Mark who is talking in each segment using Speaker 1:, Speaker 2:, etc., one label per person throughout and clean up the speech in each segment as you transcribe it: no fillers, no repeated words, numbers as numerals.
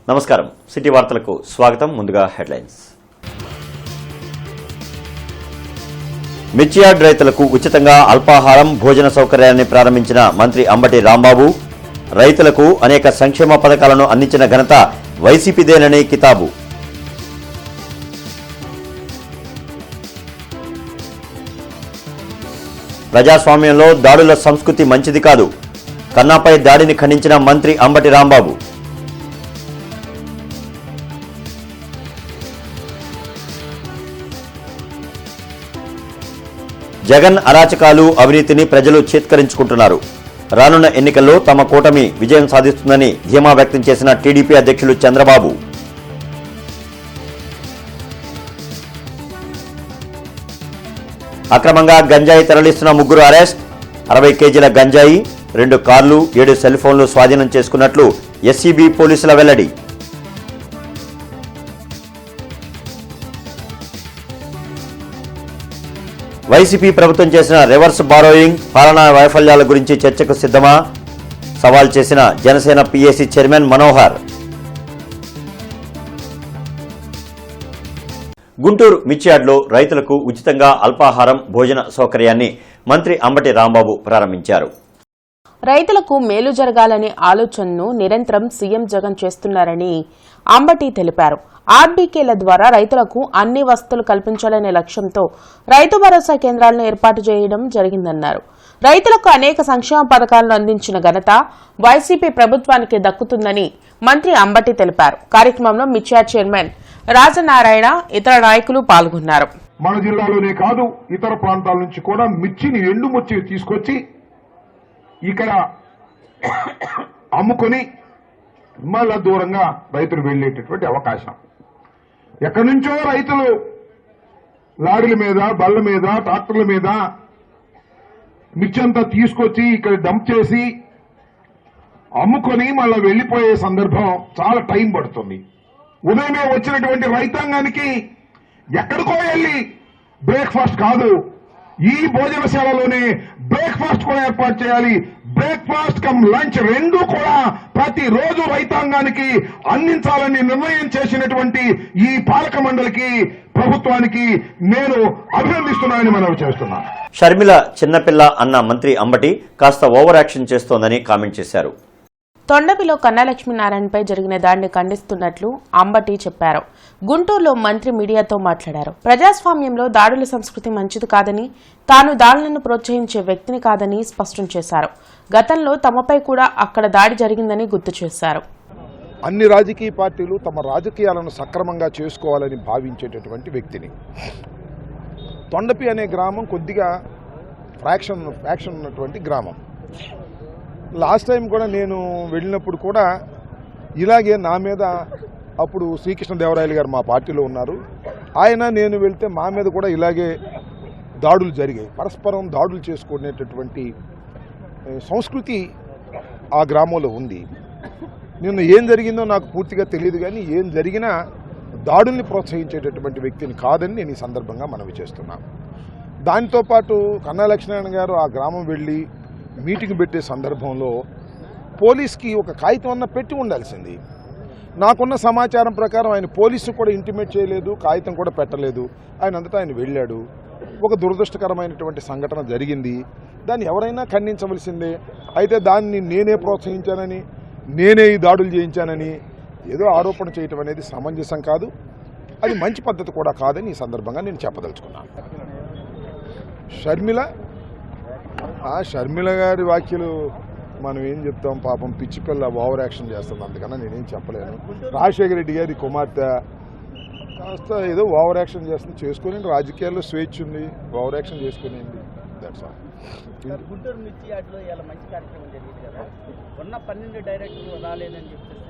Speaker 1: నమస్కారం, సిటీ వార్తలకు స్వాగతం. ముందుగా హెడ్లైన్స్. మిర్చియార్డ్ రైతులకు ఉచితంగా అల్పాహారం భోజన సౌకర్యాన్ని ప్రారంభించిన మంత్రి అంబటి రాంబాబు. రైతులకు అనేక సంక్షేమ పథకాలను అందించిన ఘనత వైసీపీదేనని కితాబు. ప్రజాస్వామ్యంలో దాడుల సంస్కృతి మంచిది కాదు. కన్నాపై దాడిని ఖండించిన మంత్రి అంబటి రాంబాబు. జగన్ అరాచకాలు, అవినీతిని ప్రజలు చేత్కరించుకుంటున్నారు. రానున్న ఎన్నికల్లో తమ కూటమి విజయం సాధిస్తుందని ధీమా వ్యక్తం చేసిన టీడీపీ అధ్యక్షులు చంద్రబాబు. అక్రమంగా గంజాయి తరలిస్తున్న 3 అరెస్ట్. 60 కేజీల గంజాయి, 2 కార్లు, 7 సెల్ ఫోన్లు స్వాధీనం చేసుకున్నట్లు ఎస్సీబీ పోలీసుల వెల్లడి. వైసీపీ ప్రభుత్వం చేసిన రివర్స్ బారోయింగ్, పాలనా వైఫల్యాల గురించి చర్చకు సిద్ధమా? సవాల్ చేసిన జనసేన పీఏసీ చైర్మన్ మనోహర్. గుంటూరు మిర్చియార్డ్లో రైతులకు ఉచితంగా అల్పాహారం భోజన సౌకర్యాన్ని మంత్రి అంబటి రాంబాబు ప్రారంభించారు.
Speaker 2: రైతులకు మేలు జరగాలనే ఆలోచనను నిరంతరం సీఎం జగన్ చేస్తున్నారని అంబటి తెలిపారు. ఆర్బీకేల ద్వారా రైతులకు అన్ని వసతులు కల్పించాలనే లక్ష్యంతో రైతు భరోసా కేంద్రాలను ఏర్పాటు చేయడం జరిగిందన్నారు. రైతులకు అనేక సంక్షేమ పథకాలను అందించిన ఘనత వైసీపీ ప్రభుత్వానికి దక్కుతుందని మంత్రి అంబటి తెలిపారు. కార్యక్రమంలో మిర్చియార్డ్ చైర్మన్ రాజనారాయణ, ఇతర నాయకులు పాల్గొన్నారు.
Speaker 3: మన జిల్లాలోనే కాదు, ఇతర ప్రాంతాల నుంచి కూడా మిర్చిని ఎండుమిర్చి తీసుకొచ్చి ఇక్కడ అమ్ముకొని మళ్ళా దూరంగా రైతులు వెళ్లేటటువంటి అవకాశం. ఎక్కడి నుంచో రైతులు లారీల మీద, బళ్ళ మీద, ట్రాక్టర్ల మీద మిర్చి అంతా తీసుకొచ్చి ఇక్కడ డంప్ చేసి అమ్ముకొని మళ్ళా వెళ్లిపోయే సందర్భం చాలా టైం పడుతుంది. ఉదయమే వచ్చినటువంటి రైతాంగానికి ఎక్కడికో వెళ్లి బ్రేక్ఫాస్ట్ కాదు, ఈ భోజనశాలలోనే బ్రేక్ఫాస్ట్ కూడా ఏర్పాటు చేయాలి. బ్రేక్ఫాస్ట్ కమ్ లంచ్ రెండూ కూడా ప్రతిరోజు రైతాంగానికి అందించాలని నిర్ణయం చేసినటువంటి ఈ పాలక మండలికి, ప్రభుత్వానికి నేను అభినందిస్తున్నానని మనవి చేస్తున్నాను.
Speaker 1: షర్మిల చిన్నపిల్ల అన్న మంత్రి అంబటి కాస్త ఓవర్ యాక్షన్ చేస్తోందని కామెంట్ చేశారు.
Speaker 2: తొండపిలో కన్నాలక్ష్మీనారాయణపై జరిగిన దాడిని ఖండిస్తున్నట్లు అంబటి చెప్పారు. గుంటూరులో మంత్రి మీడియాతో మాట్లాడారు. ప్రజాస్వామ్యంలో దాడుల సంస్కృతి మంచిది కాదని, తాను దాడులను ప్రోత్సహించే వ్యక్తిని కాదని స్పష్టం చేశారు. గతంలో తమపై కూడా అక్కడ దాడి జరిగిందని గుర్తు చేశారు.
Speaker 3: అన్ని రాజకీయ పార్టీలు తమ రాజకీయాలను సక్రమంగా చేసుకోవాలని భావించేటటువంటి వ్యక్తిని. తొండపి అనే గ్రామం కొద్దిగా ఫ్రాక్షన్ ఉన్నటువంటి గ్రామం. లాస్ట్ టైం కూడా నేను వెళ్ళినప్పుడు కూడా ఇలాగే నా మీద, అప్పుడు శ్రీకృష్ణదేవరాయలు గారు మా పార్టీలో ఉన్నారు, నేను వెళ్తే మా మీద కూడా ఇలాగే దాడులు జరిగాయి. పరస్పరం దాడులు చేసుకునేటటువంటి సంస్కృతి ఆ గ్రామంలో ఉంది. నిన్న ఏం జరిగిందో నాకు పూర్తిగా తెలియదు, కానీ ఏం జరిగినా దాడుల్ని ప్రోత్సహించేటటువంటి వ్యక్తిని కాదని నేను ఈ సందర్భంగా మనవి చేస్తున్నాను. దాంతోపాటు కన్నాలక్ష్మీనారాయణ గారు ఆ గ్రామం వెళ్ళి మీటింగ్ పెట్టే సందర్భంలో పోలీస్కి ఒక కాగితం అన్న పెట్టి ఉండాల్సింది. నాకున్న సమాచారం ప్రకారం ఆయన పోలీసు కూడా ఇంటిమేట్ చేయలేదు, కాగితం కూడా పెట్టలేదు. అంతటా ఆయన వెళ్ళాడు. ఒక దురదృష్టకరమైనటువంటి సంఘటన జరిగింది. దాన్ని ఎవరైనా ఖండించవలసిందే. అయితే దాన్ని నేనే ప్రోత్సహించానని, నేనే ఈ దాడులు చేయించానని ఏదో ఆరోపణ చేయటం అనేది సమంజసం కాదు, అది మంచి పద్ధతి కూడా కాదని ఈ సందర్భంగా నేను చెప్పదలుచుకున్నాను. షర్మిల గారి వ్యాఖ్యలు మనం ఏం చెప్తాం, పాపం పిచ్చి పిల్ల ఓవర్ యాక్షన్ చేస్తుంది, అందుకన్నా నేనేం చెప్పలేను. రాజశేఖర రెడ్డి గారి కుమార్తె కాస్త ఏదో ఓవర్ యాక్షన్ చేస్తుంది, చేసుకుని రాజకీయాల్లో స్వేచ్ఛ ఉంది, ఓవర్ యాక్షన్ చేసుకునేది. That's all.
Speaker 4: గుంటూరు మిర్చియార్డ్లో ఇలా మంచి కార్యక్రమం జరిగింది కదా, ఉన్న 12 డైరెక్టర్లు రాలేదని చెప్పేసి.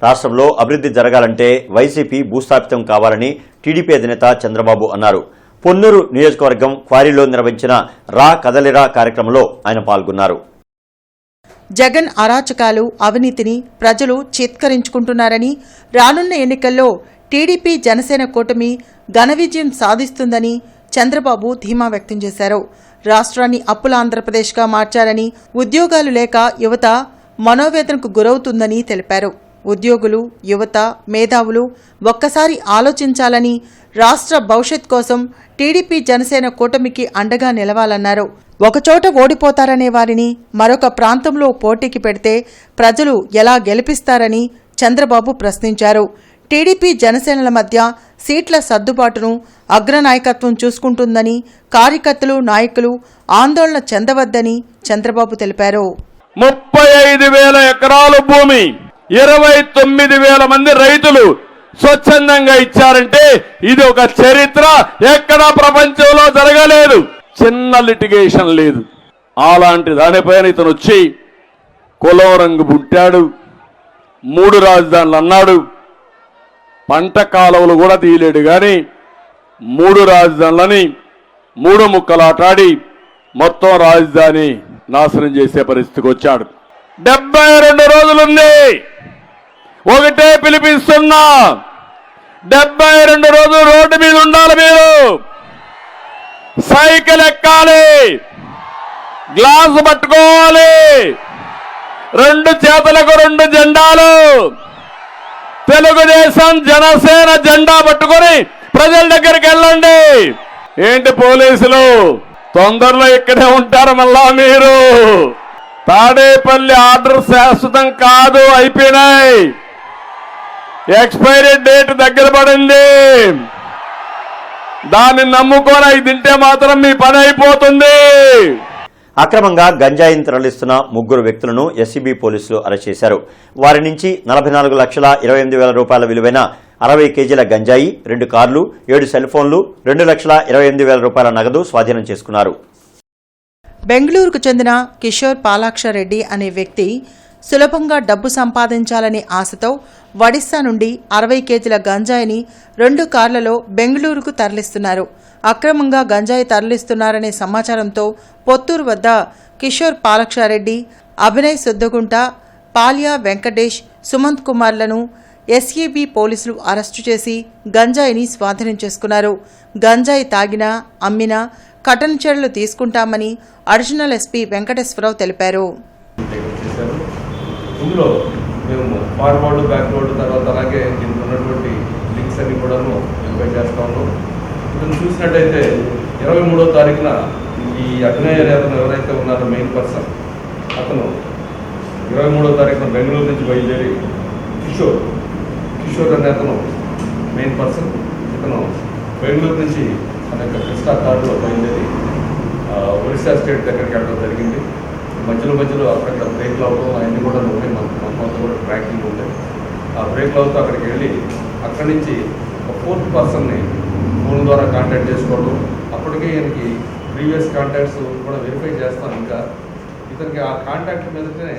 Speaker 1: రాష్ట్రంలో అభివృద్ధి జరగాలంటే వైసీపీ భూస్థాపితం కావాలని టీడీపీ అధినేత చంద్రబాబు అన్నారు. పొన్నూరు నియోజకవర్గం క్వారీలో నిర్వహించిన రా కదలిరా కార్యక్రమంలో ఆయన పాల్గొన్నారు.
Speaker 5: జగన్ అరాచకాలు, అవినీతిని ప్రజలు చేత్కరించుకుంటున్నారని, రానున్న ఎన్నికల్లో టీడీపీ జనసేన కూటమి ఘన విజయం సాధిస్తుందని చంద్రబాబు ధీమా వ్యక్తం చేశారు. రాష్ట్రాన్ని అప్పుల ఆంధ్రప్రదేశ్గా మార్చారని, ఉద్యోగాలు లేక యువత మనోవేదనకు గురవుతుందని తెలిపారు. ఉద్యోగులు, యువత, మేధావులు ఒక్కసారి ఆలోచించాలని, రాష్ట్ర భవిష్యత్ కోసం టీడీపీ జనసేన కూటమికి అండగా నిలవాలన్నారు. ఒకచోట ఓడిపోతారనే వారిని మరొక ప్రాంతంలో పోటీకి పెడితే ప్రజలు ఎలా గెలిపిస్తారని చంద్రబాబు ప్రశ్నించారు. టీడీపీ జనసేనల మధ్య సీట్ల సర్దుబాటును అగ్రనాయకత్వం చూసుకుంటుందని, కార్యకర్తలు, నాయకులు ఆందోళన చెందవద్దని చంద్రబాబు తెలిపారు.
Speaker 6: 35,000 ఎకరాల భూమి 29,000 మంది రైతులు స్వచ్ఛందంగా ఇచ్చారంటే ఇది ఒక చరిత్ర, ఎక్కడా ప్రపంచంలో జరగలేదు. చిన్న లిటిగేషన్ లేదు. అలాంటి దానిపైన ఇతను వచ్చి కులం రంగు పుట్టాడు, 3 రాజధానులు అన్నాడు. పంట కాలువలు కూడా తీయలేడు కానీ 3 రాజధానులని 3 ముక్కలాటాడి మొత్తం రాజధాని నాశనం చేసే పరిస్థితికి వచ్చాడు. 72 రోజులుంది. ఒకటే పిలిపిస్తున్నా, 72 రోజులు రోడ్డు మీద ఉండాలి. మీరు సైకిల్ ఎక్కాలి, గ్లాసు పట్టుకోవాలి, 2 చేతులకు 2 జెండాలు, తెలుగుదేశం జనసేన జెండా పట్టుకొని ప్రజల దగ్గరికి వెళ్ళండి. ఏంటి పోలీసులు తొందరలో ఇక్కడే ఉంటారు. మళ్ళా మీరు తాడేపల్లి ఆర్డర్ శాశ్వతం కాదు, అయిపోయినాయి. ఎక్స్పైరీ డేట్ దగ్గర పడింది. దాన్ని నమ్ముకొని అవి తింటే మాత్రం మీ పని అయిపోతుంది.
Speaker 1: అక్రమంగా గంజాయిని తరలిస్తున్న 3 వ్యక్తులను ఎస్సీబీ పోలీసులు అరెస్ట్ చేశారు. వారి నుంచి 44,28,000 రూపాయల విలువైన 60 కేజీల గంజాయి, 2 కార్లు, 7 సెల్ ఫోన్లు, 2,28,000 రూపాయల నగదు స్వాధీనం చేసుకున్నారు.
Speaker 5: బెంగళూరుకు చెందిన కిషోర్ పాలాక్షరెడ్డి అనే వ్యక్తి సులభంగా డబ్బు సంపాదించాలనే ఆశతో ఒడిశా నుండి 60 కేజీల గంజాయిని 2 కార్లలో బెంగళూరుకు తరలిస్తున్నారు. అక్రమంగా గంజాయి తరలిస్తున్నారనే సమాచారంతో పొత్తూరు వద్ద కిషోర్ పాలాక్షరెడ్డి, అభినయ్ సుద్దగుంట, పాల్యా వెంకటేష్, సుమంత్ కుమార్లను ఎస్ఈబీ పోలీసులు అరెస్టు చేసి గంజాయిని స్వాధీనం చేసుకున్నారు. గంజాయి తాగినా, అమ్మినా కఠిన చర్యలు తీసుకుంటామని అడిషనల్ ఎస్పీ వెంకటేశ్వరరావు తెలిపారు.
Speaker 7: ఇందులో మేము ఫార్వర్డ్, బ్యాక్వర్డ్, తర్వాత అలాగే దీనికి ఉన్నటువంటి లింక్స్ అన్ని కూడా వెరిఫై చేస్తా ఉన్నాం. ఇతను చూసినట్టయితే 23వ తారీఖున ఈ అభినయ్ అనే అతను ఎవరైతే ఉన్నారో మెయిన్ పర్సన్, అతను 23వ తారీఖున బెంగళూరు నుంచి బయలుదేరి కిషోర్ అనే అతను మెయిన్ పర్సన్, ఇతను బెంగళూరు నుంచి తన యొక్క క్రిస్టా కార్డులో బయలుదేరి ఒరిస్సా స్టేట్ దగ్గరికి వెళ్ళడం జరిగింది. మధ్యలో అక్కడక్కడ బ్రేక్లు అవడం అవన్నీ కూడా ఉన్నాయి. మనతో కూడా ట్రాకింగ్ ఉంటాయి. ఆ బ్రేక్లు అవుతూ అక్కడికి వెళ్ళి అక్కడి నుంచి ఒక 4th పర్సన్ని ఫోన్ ద్వారా కాంటాక్ట్ చేసుకోవడం. అప్పటికే ఈయనకి ప్రీవియస్ కాంటాక్ట్స్ కూడా వెరిఫై చేస్తాం. ఇంకా ఇతనికి ఆ కాంటాక్ట్ మీదనే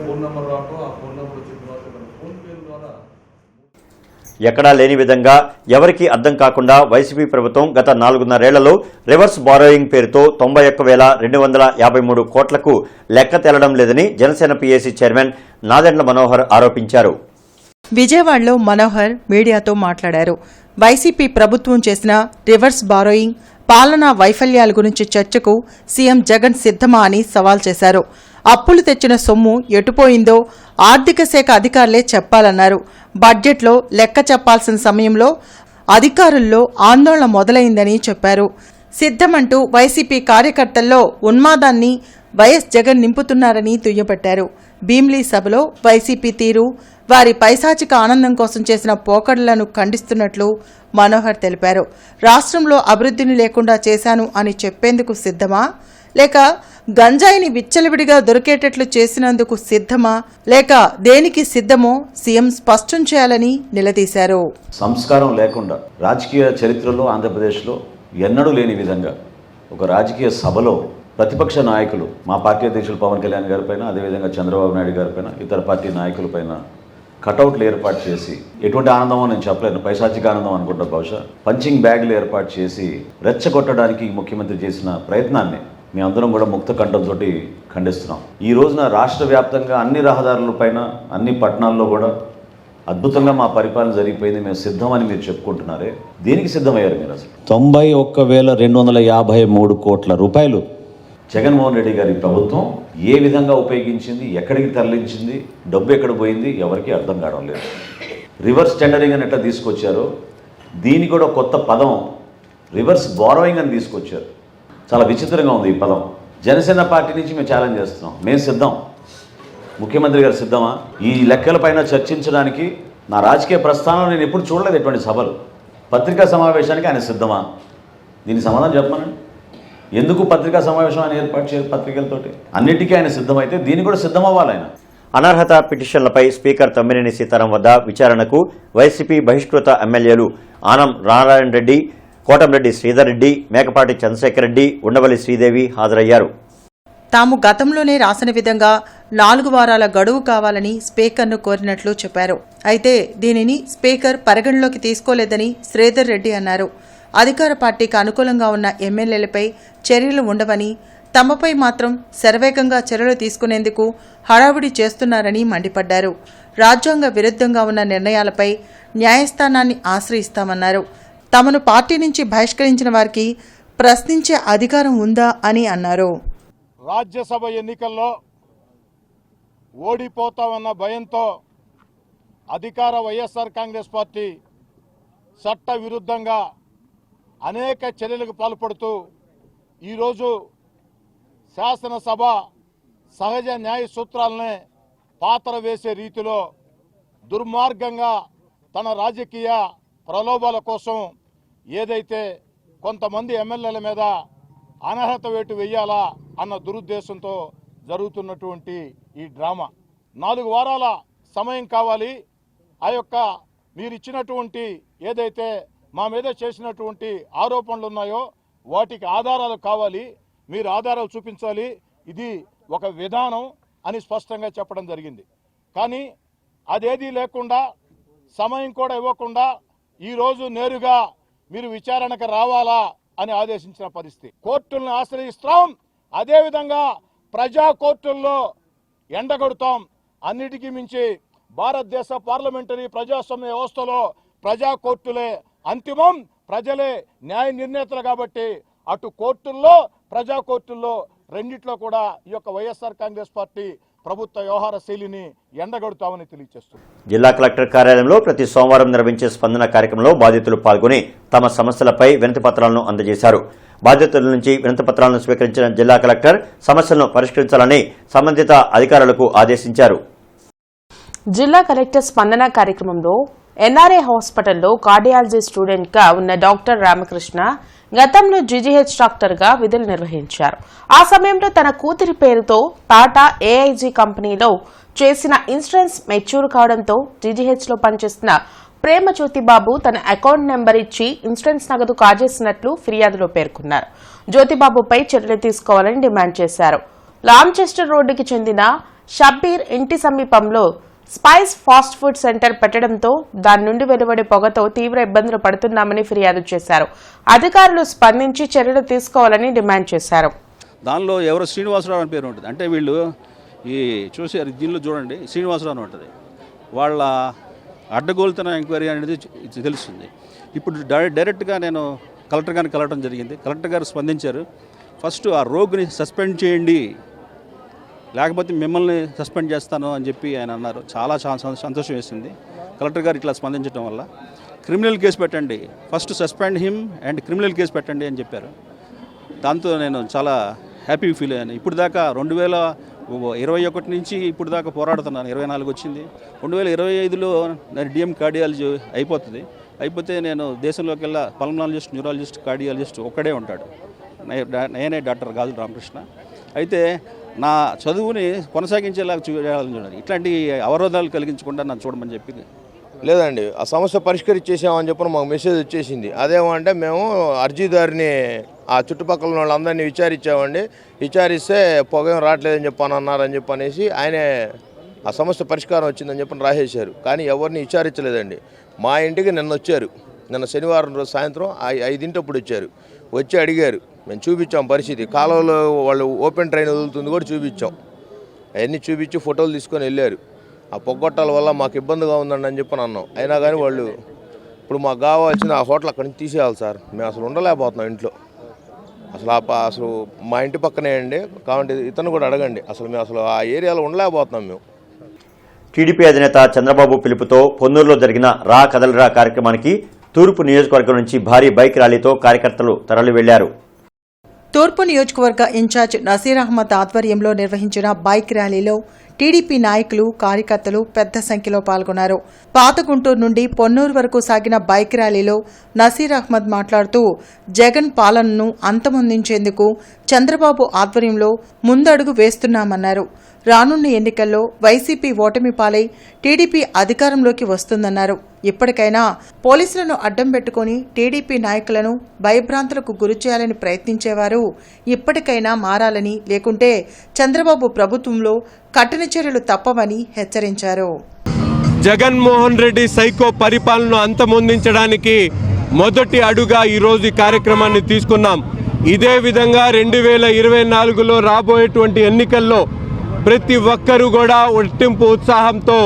Speaker 7: ఫోన్ నెంబర్ రావటం, ఆ ఫోన్ నెంబర్ వచ్చిన తర్వాత ఫోన్ పే ద్వారా
Speaker 1: ఎక్కడా లేని విధంగా ఎవరికీ అర్థం కాకుండా వైసీపీ ప్రభుత్వం గత 4.5 రివర్స్ బారోయింగ్ పేరుతో 91,253 కోట్లకు లెక్క తేలడం లేదని జనసేన పీఏసీ చైర్మన్ నాదెండ్ల మనోహర్ ఆరోపించారు.
Speaker 5: విజయవాడలో మనోహర్ మీడియాతో మాట్లాడారు. వైసీపీ ప్రభుత్వం చేసిన రివర్స్ బారోయింగ్, పాలనా వైఫల్యాల గురించి చర్చకు సీఎం జగన్ సిద్ధమా అని సవాల్ చేశారు. అప్పులు తెచ్చిన సొమ్ము ఎటుపోయిందో ఆర్థిక శాఖ అధికారులే చెప్పాలన్నారు. బడ్జెట్లో లెక్క చెప్పాల్సిన సమయంలో అధికారుల్లో ఆందోళన మొదలైందని చెప్పారు. సిద్ధమంటూ వైసీపీ కార్యకర్తల్లో ఉన్మాదాన్ని వైఎస్ జగన్ నింపుతున్నారని దుయ్యబట్టారు. భీమ్లీ సభలో వైసీపీ తీరు, వారి పైశాచిక ఆనందం కోసం చేసిన పోకడలను ఖండిస్తున్నట్లు మనోహర్ తెలిపారు. రాష్ట్రంలో అభివృద్ధిని లేకుండా చేశాను అని చెప్పేందుకు సిద్ధమా, లేక గంజాయిని విచ్చలవిడిగా దొరికేటట్లు చేసినందుకు సిద్ధమా, లేక దేనికి సిద్ధమో సీఎం స్పష్టం చేయాలని నిలదీశారు.
Speaker 8: సంస్కారం లేకుండా రాజకీయ చరిత్రలో ఆంధ్రప్రదేశ్లో ఎన్నడూ లేని విధంగా ఒక రాజకీయ సభలో ప్రతిపక్ష నాయకులు, మా పార్టీ అధ్యక్షులు పవన్ కళ్యాణ్ గారిపైన, అదేవిధంగా చంద్రబాబు నాయుడు గారిపైన, ఇతర పార్టీ నాయకులపైన కటౌట్లు ఏర్పాటు చేసి, ఎటువంటి ఆనందమో నేను చెప్పలేను, పైశాచిక ఆనందం అనుకుంటా, బహుశా పంచింగ్ బ్యాగులు ఏర్పాటు చేసి రెచ్చగొట్టడానికి ముఖ్యమంత్రి చేసిన ప్రయత్నాన్ని మేము అందరం కూడా ముక్త కంఠంతో ఖండిస్తున్నాం. ఈ రోజున రాష్ట్ర వ్యాప్తంగా అన్ని రహదారులపైన, అన్ని పట్టణాల్లో కూడా అద్భుతంగా మా పరిపాలన జరిగిపోయింది, మేము సిద్ధమని మీరు చెప్పుకుంటున్నారే, దేనికి సిద్ధమయ్యారు మీరు? అసలు
Speaker 9: 91,253 కోట్ల రూపాయలు
Speaker 8: జగన్మోహన్ రెడ్డి గారి ప్రభుత్వం ఏ విధంగా ఉపయోగించింది, ఎక్కడికి తరలించింది, డబ్బు ఎక్కడ పోయింది ఎవరికీ అర్థం కావడం లేదు. రివర్స్ టెండరింగ్ అని ఎట్లా తీసుకొచ్చారో దీని కూడా కొత్త పదం రివర్స్ బారోయింగ్ అని తీసుకొచ్చారు. చాలా విచిత్రంగా ఉంది ఈ పదం. జనసేన పార్టీ నుంచి మేము ఛాలెంజ్ చేస్తున్నాం, మేము సిద్ధం. ముఖ్యమంత్రి గారు సిద్ధమా? ఈ లెక్కలపైన చర్చించడానికి నా రాజకీయ ప్రస్థానం నేను ఎప్పుడు చూడలేదు ఎటువంటి సభలు. పత్రికా సమావేశానికి ఆయన సిద్ధమా? దీనికి సమాధానం చెప్పమనండి. ఎందుకు పత్రికా సమావేశం ఆయన ఏర్పాటు చేయరు పత్రికలతోటి? అన్నిటికీ ఆయన సిద్ధమైతే దీన్ని కూడా సిద్ధమవ్వాలి ఆయన.
Speaker 1: అనర్హత పిటిషన్లపై స్పీకర్ తమ్మినేని సీతారాం వద్ద విచారణకు వైసీపీ బహిష్కృత ఎమ్మెల్యేలు ఆనం నారాయణ రెడ్డి, కోటంరెడ్డి శ్రీధర్ రెడ్డి, మేకపాటి చంద్రశేఖర్ రెడ్డి, ఉండవల్లి శ్రీదేవి హాజరయ్యారు.
Speaker 5: తాము గతంలోనే రాసిన విధంగా 4 వారాల గడువు కావాలని స్పీకర్ను కోరినట్లు చెప్పారు. అయితే దీనిని స్పీకర్ పరిగణలోకి తీసుకోలేదని శ్రీధర్ రెడ్డి అన్నారు. అధికార పార్టీకి అనుకూలంగా ఉన్న ఎమ్మెల్యేలపై చర్యలు ఉండవని, తమపై మాత్రం శరవేగంగా చర్యలు తీసుకునేందుకు హడావుడి చేస్తున్నారని మండిపడ్డారు. రాజ్యాంగ విరుద్ధంగా ఉన్న నిర్ణయాలపై న్యాయస్థానాన్ని ఆశ్రయిస్తామన్నారు. తమను పార్టీ నుంచి బహిష్కరించిన వారికి ప్రశ్నించే అధికారం ఉందా అని అన్నారు.
Speaker 9: రాజ్యసభ ఎన్నికల్లో ఓడిపోతామన్న భయంతో అధికార వైఎస్ఆర్ కాంగ్రెస్ పార్టీ చట్ట విరుద్ధంగా అనేక చర్యలకు పాల్పడుతూ ఈరోజు శాసనసభ సహజ న్యాయ సూత్రాలనే పాత్ర వేసే రీతిలో దుర్మార్గంగా తన రాజకీయ ప్రలోభాల కోసం ఏదైతే కొంతమంది ఎమ్మెల్యేల మీద అనర్హత వేటు వేయాలా అన్న దురుద్దేశంతో జరుగుతున్నటువంటి ఈ డ్రామా. 4 వారాల సమయం కావాలి. ఆ యొక్క మీరు ఇచ్చినటువంటి ఏదైతే మా మీద చేసినటువంటి ఆరోపణలు ఉన్నాయో వాటికి ఆధారాలు కావాలి, మీరు ఆధారాలు చూపించాలి, ఇది ఒక విధానం అని స్పష్టంగా చెప్పడం జరిగింది. కానీ అదేదీ లేకుండా సమయం కూడా ఇవ్వకుండా ఈరోజు నేరుగా మీరు విచారణకు రావాలా అని ఆదేశించిన పరిస్థితి. కోర్టులను ఆశ్రయిస్తాం, అదేవిధంగా ప్రజా కోర్టుల్లో ఎండగొడతాం. అన్నిటికీ మించి భారతదేశ పార్లమెంటరీ ప్రజాస్వామ్య వ్యవస్థలో ప్రజా కోర్టులే అంతిమం, ప్రజలే న్యాయ నిర్ణేతలు. కాబట్టి అటు కోర్టుల్లో ప్రజా కోర్టుల్లో రెండిట్లో కూడా ఈ యొక్క వైఎస్ఆర్ కాంగ్రెస్ పార్టీ ప్రభుత్వ వ్యవహార శైలిని ఎండగొడతామని తెలియజేస్తుంది.
Speaker 1: జిల్లా కలెక్టర్ కార్యాలయంలో ప్రతి సోమవారం నిర్వహించే స్పందన కార్యక్రమంలో బాధితులు పాల్గొని తమ సమస్యలపై వినతి పత్రాలను అందజేశారు. బాధితుల నుంచి వినతి పత్రాలను స్వీకరించిన జిల్లా కలెక్టర్ సమస్యలను పరిష్కరించాలని సంబంధిత అధికారులకు ఆదేశించారు.
Speaker 2: జిల్లా కలెక్టర్ స్పందన కార్యక్రమంలో ఎన్ఆర్ఏ హాస్పిటల్లో కార్డియాలజీ స్టూడెంట్గా ఉన్న డాక్టర్ రామకృష్ణ గతంలో జీజీహెచ్ డాక్టర్గా విధులు నిర్వహించారు. ఆ సమయంలో తన కూతురి పేరుతో టాటా ఏఐజీ కంపెనీలో చేసిన ఇన్సూరెన్స్ మెచ్యూర్ కావడంతో జీజీహెచ్లో పనిచేస్తున్న ప్రేమ జ్యోతిబాబు తన అకౌంట్ నెంబర్ ఇచ్చి ఇన్సూరెన్స్ నగదు కాజేసినట్లు ఫిర్యాదులో పేర్కొన్నారు. జ్యోతిబాబుపై చర్యలు తీసుకోవాలని డిమాండ్ చేశారు. లాంచెస్టర్ రోడ్డుకి చెందిన షబ్బీర్ ఇంటి సమీపంలో స్పైస్ ఫాస్ట్ ఫుడ్ సెంటర్ పెట్టడంతో దాని నుండి వెలువడే పొగతో తీవ్ర ఇబ్బందులు పడుతున్నామని ఫిర్యాదు చేశారు. అధికారులు స్పందించి చర్యలు తీసుకోవాలని డిమాండ్ చేశారు.
Speaker 10: దానిలో ఎవరో శ్రీనివాసరావు అని పేరు ఉంటుంది. అంటే వీళ్ళు ఈ చూసారు దీనిలో చూడండి శ్రీనివాసరావు అని ఉంటుంది. వాళ్ళ అడ్డగోలుతన ఎంక్వైరీ అనేది తెలుస్తుంది. ఇప్పుడు డైరెక్ట్గా నేను కలెక్టర్ గారిని కలవడం జరిగింది. కలెక్టర్ గారు స్పందించారు. ఫస్ట్ ఆ రోగిని సస్పెండ్ చేయండి, లేకపోతే మిమ్మల్ని సస్పెండ్ చేస్తాను అని చెప్పి ఆయన అన్నారు. చాలా సంతోషం వేసింది కలెక్టర్ గారు ఇట్లా స్పందించడం వల్ల. క్రిమినల్ కేసు పెట్టండి, first suspend him and criminal case పెట్టండి అని చెప్పారు. దాంతో నేను చాలా హ్యాపీ ఫీల్ అయ్యాను. ఇప్పుడు దాకా 2021 నుంచి ఇప్పుడు దాకా పోరాడుతున్నాను. 24 వచ్చింది. 2025లో నేను డిఎం కార్డియాలజీ అయిపోతే నేను దేశంలోకి వెళ్ళా పల్మనాలజిస్ట్, న్యూరాలజిస్ట్, కార్డియాలజిస్ట్ ఒక్కడే ఉంటాడు. నేనే డాక్టర్ గాజుల రామకృష్ణ. అయితే నా చదువుని కొనసాగించేలాగా చూడాలని చూడాలి. ఇట్లాంటి అవరోధాలు కలిగించకుండా నన్ను చూడమని చెప్పింది.
Speaker 11: లేదండి, ఆ సమస్య పరిష్కరించేసామని చెప్పి మాకు మెసేజ్ వచ్చేసింది. అదేమంటే మేము అర్జీదారిని ఆ చుట్టుపక్కల వాళ్ళందరినీ విచారించామండి. విచారిస్తే పొగ రావట్లేదని చెప్పని అన్నారని చెప్పనేసి ఆయనే ఆ సమస్య పరిష్కారం వచ్చిందని చెప్పని రాసేశారు. కానీ ఎవరిని విచారించలేదండి. మా ఇంటికి నిన్న వచ్చారు. నిన్న శనివారం రోజు సాయంత్రం 5 వచ్చారు. వచ్చి అడిగారు. మేము చూపించాం పరిస్థితి. కాలువలో వాళ్ళు ఓపెన్ ట్రైన్ వదులుతుంది కూడా చూపించాం. అవన్నీ చూపించి ఫోటోలు తీసుకొని వెళ్ళారు. ఆ పొగ్గొట్టాల వల్ల మాకు ఇబ్బందిగా ఉందండి అని చెప్పని అన్నాం. అయినా కానీ వాళ్ళు ఇప్పుడు మాకు కావాల్సిన ఆ హోటల్ అక్కడి నుంచి తీసేయాలి సార్. మేము అసలు ఉండలేకపోతున్నాం ఇంట్లో. అసలు మా ఇంటి పక్కనే అండి. కాబట్టి ఇతను కూడా అడగండి. మేము అసలు ఆ ఏరియాలో ఉండలేకపోతున్నాం మేము.
Speaker 1: టీడీపీ అధినేత చంద్రబాబు పిలుపుతో పొన్నూరులో జరిగిన రా కదలిరా కార్యక్రమానికి తూర్పు నియోజకవర్గం నుంచి భారీ బైక్ ర్యాలీతో కార్యకర్తలు తరలి వెళ్లారు.
Speaker 5: తూర్పు నియోజకవర్గ ఇన్ఛార్జ్ నసీర్ అహ్మద్ ఆధ్వర్యంలో నిర్వహించిన బైక్ ర్యాలీలో టీడీపీ నాయకులు కార్యకర్తలు పెద్ద సంఖ్యలో పాల్గొన్నారు. పాత గుంటూరు నుండి పొన్నూరు వరకు సాగిన బైక్ ర్యాలీలో నసీర్ అహ్మద్ మాట్లాడుతూ జగన్ పాలనను అంతమొందించేందుకు చంద్రబాబు ఆధ్వర్యంలో ముందడుగు వేస్తున్నామన్నారు. రానున్న ఎన్నికల్లో వైసీపీ ఓటమి పాలై టీడీపీ అధికారంలోకి వస్తుందన్నారు. ఇప్పటికైనా పోలీసులను అడ్డం పెట్టుకుని టీడీపీ నాయకులను భయభ్రాంతులకు గురిచేయాలని ప్రయత్నించేవారు ఇప్పటికైనా మారాలని, లేకుంటే చంద్రబాబు ప్రభుత్వంలో కఠిన చర్యలు తప్పవని హెచ్చరించారు.
Speaker 6: జగన్మోహన్ రెడ్డి సైకో పరిపాలనను అంతమొందించడానికి మొదటి అడుగా ఈరోజు ఈ కార్యక్రమాన్ని తీసుకున్నాం. ఇదే విధంగా 2024లో రాబోయేటువంటి ఎన్నికల్లో ప్రతి ఒక్కరూ కూడా ఒట్టింపు ఉత్సాహంతో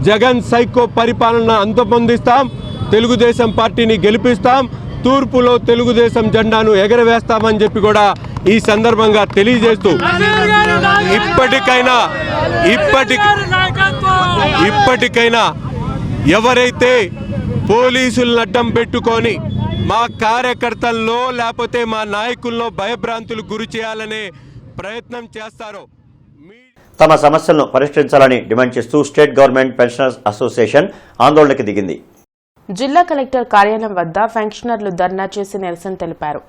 Speaker 6: జగన్ సైకో పరిపాలన అంతమొందిస్తాం, తెలుగుదేశం పార్టీని గెలిపిస్తాం, తూర్పులో తెలుగుదేశం జెండాను ఎగరవేస్తామని చెప్పి కూడా ఈ సందర్భంగా తెలియజేస్తూ ఇప్పటికైనా ఎవరైతే పోలీసులను అడ్డం పెట్టుకొని మా కార్యకర్తల్లో లేకపోతే మా నాయకుల్లో భయభ్రాంతులు గురి చేయాలనే ప్రయత్నం చేస్తారో
Speaker 1: తమ సమస్యలను పరిష్కరించాలని డిమాండ్ చేస్తూ స్టేట్ గవర్నమెంట్ పెన్షనర్స్ అసోసియేషన్ ఆందోళనకు దిగింది.
Speaker 2: జిల్లా కలెక్టర్ కార్యాలయం వద్ద పెన్షనర్లు ధర్నా చేసి నిరసన తెలిపారు.